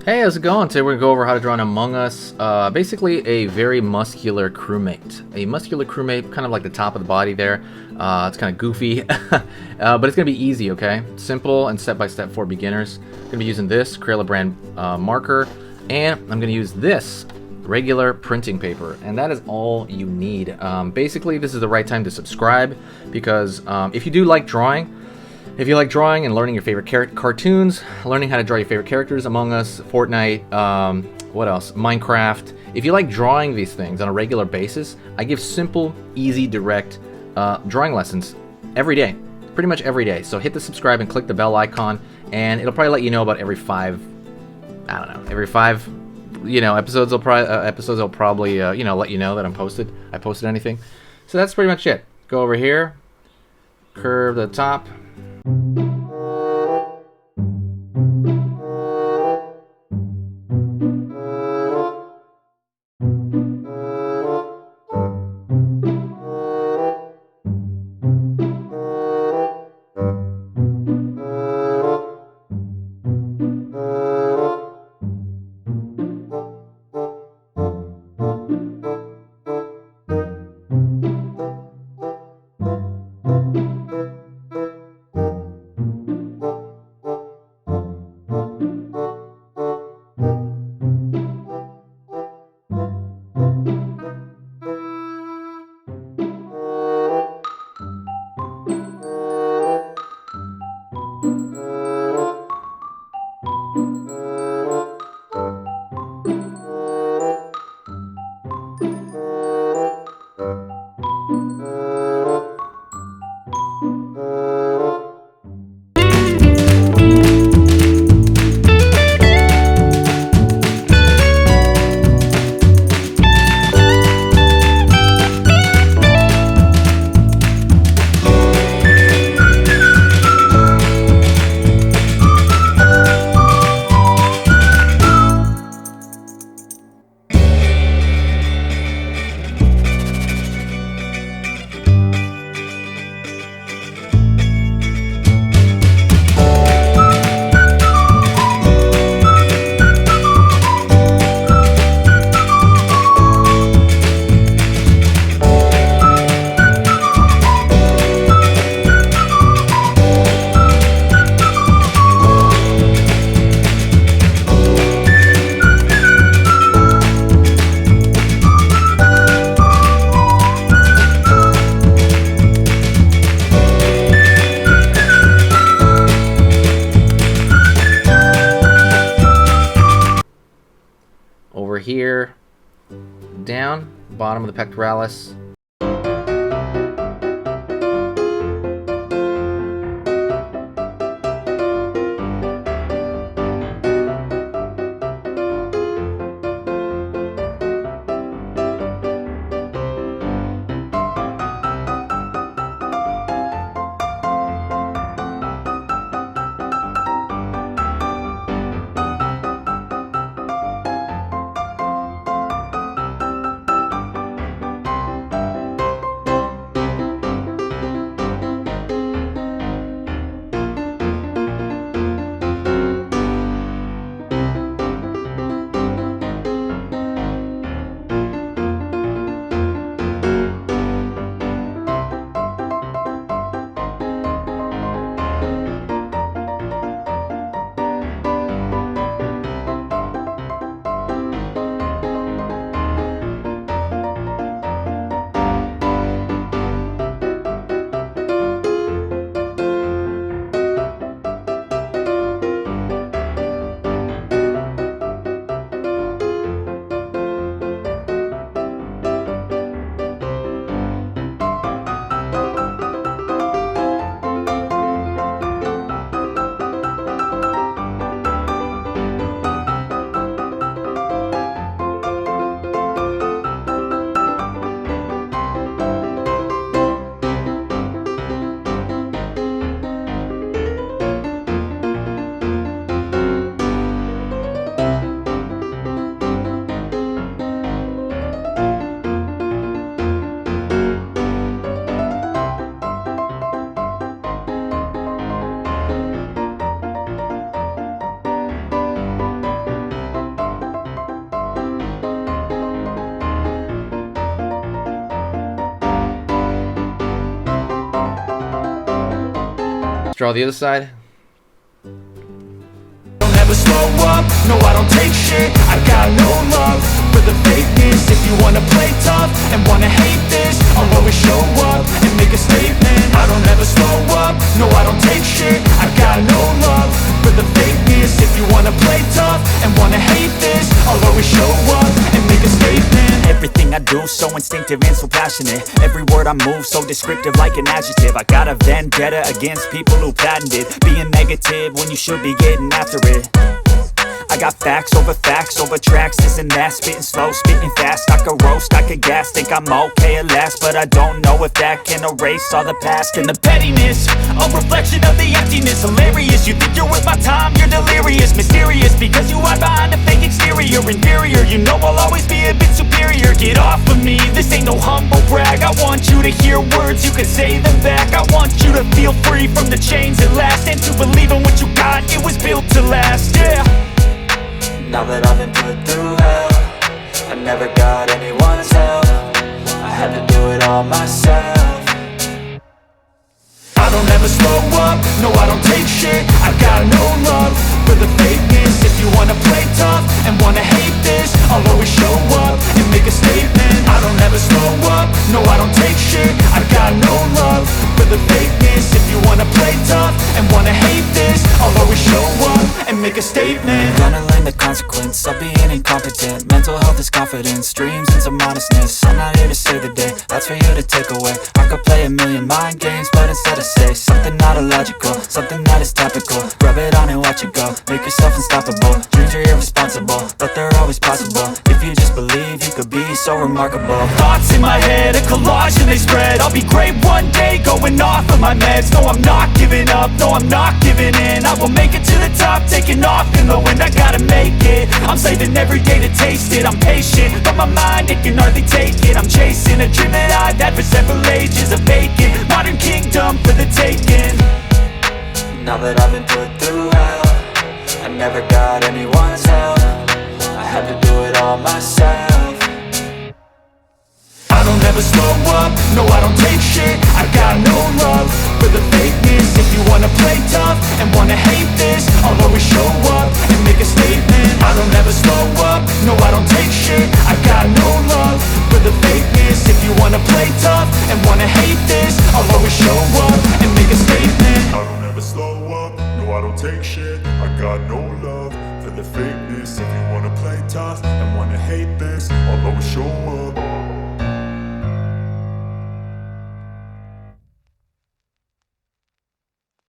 Hey, how's it going? Today we're going to go over how to draw an Among Us, basically a very muscular crewmate. A muscular crewmate, kind of like the top of the body there. It's kind of goofy, but it's going to be easy, okay? Simple and step-by-step for beginners. I'm going to be using this Crayola brand marker, and I'm going to use this regular printing paper, and that is all you need. Basically, this is the right time to subscribe, because if you do like drawing, if you like drawing and learning your favorite cartoons, learning how to draw your favorite characters, Among Us, Fortnite, what else? Minecraft. If you like drawing these things on a regular basis, I give simple, easy, direct drawing lessons every day. Pretty much every day. So hit the subscribe and click the bell icon, and it'll probably let you know about every five episodes. Will probably let you know that I posted anything. So that's pretty much it. Go over here, curve the top. Over here, down, bottom of the pectoralis. Let's draw the other side. Don't ever slow up, no I don't take shit. I got no love for the fakeness. If you wanna play tough and wanna hate this, I'll always show up and make a statement. I don't ever slow up, no I don't take shit. I got no love for the fakeness. If you wanna play tough and wanna hate this, I'll always show up and make a statement. Everything I do so instinctive and so passionate. Every word I move so descriptive like an adjective. I got a vendetta against people who patented being negative when you should be getting after it. I got facts over tracks, this and that. Spitting slow, spitting fast, I could roast, I could gas. Think I'm okay at last, but I don't know if that can erase all the past. And the pettiness, a reflection of the emptiness. Hilarious, you think you're worth my time, you're delirious. Mysterious, because you hide behind a fake exterior. Inferior, you know I'll always be a bit superior. Get off of me, this ain't no humble brag. I want you to hear words, you can say them back. I want you to feel free from the chains at last, and to believe in what you got, it was built to last, yeah. Now that I've been put through hell, I never got anyone's help. I had to do it all myself. I don't ever slow up, no I don't take shit. I got no love for the fakeness. If you wanna play tough and wanna hate this, I'll always show up and make a statement. I don't ever slow up, no I don't take shit. I got no love for the fakeness. If you wanna play tough and wanna hate this, I'll always show up and make a statement. Gonna learn the consequence of being incompetent. Mental health is confidence, dreams and some honestness. I'm not here to save the day, that's for you to take away. I could play a million mind games, but instead I say something not illogical, something that is topical. Rub it on and watch it go, make yourself unstoppable. Dreams are irresponsible, but they're always possible. If you just believe, you could be so remarkable. Thoughts in my head, a collage and they spread. I'll be great one day, going off of my meds. No, I'm not giving up, no, I'm not giving in. I will make it to the top, taking off in the wind. I gotta make it, I'm saving every day to taste it. I'm patient, but my mind, it can hardly take it. I'm chasing a dream that I've had for several ages. A vacant, modern kingdom for the taking. Now that I've been put through hell, I never got anyone's help. I had to do it all myself. I don't ever slow up, no I don't take shit. I got no love for the fakeness. If you wanna play tough and wanna hate this, I'll always show up and make a statement. I don't ever slow up, no I don't take shit. I got no love for the fakeness. If you wanna play tough and wanna hate this, I'll always show up and make a statement. I don't ever slow up, no I don't take shit. I got no love for the fakeness. If you wanna play tough and wanna hate this, I'll always show up.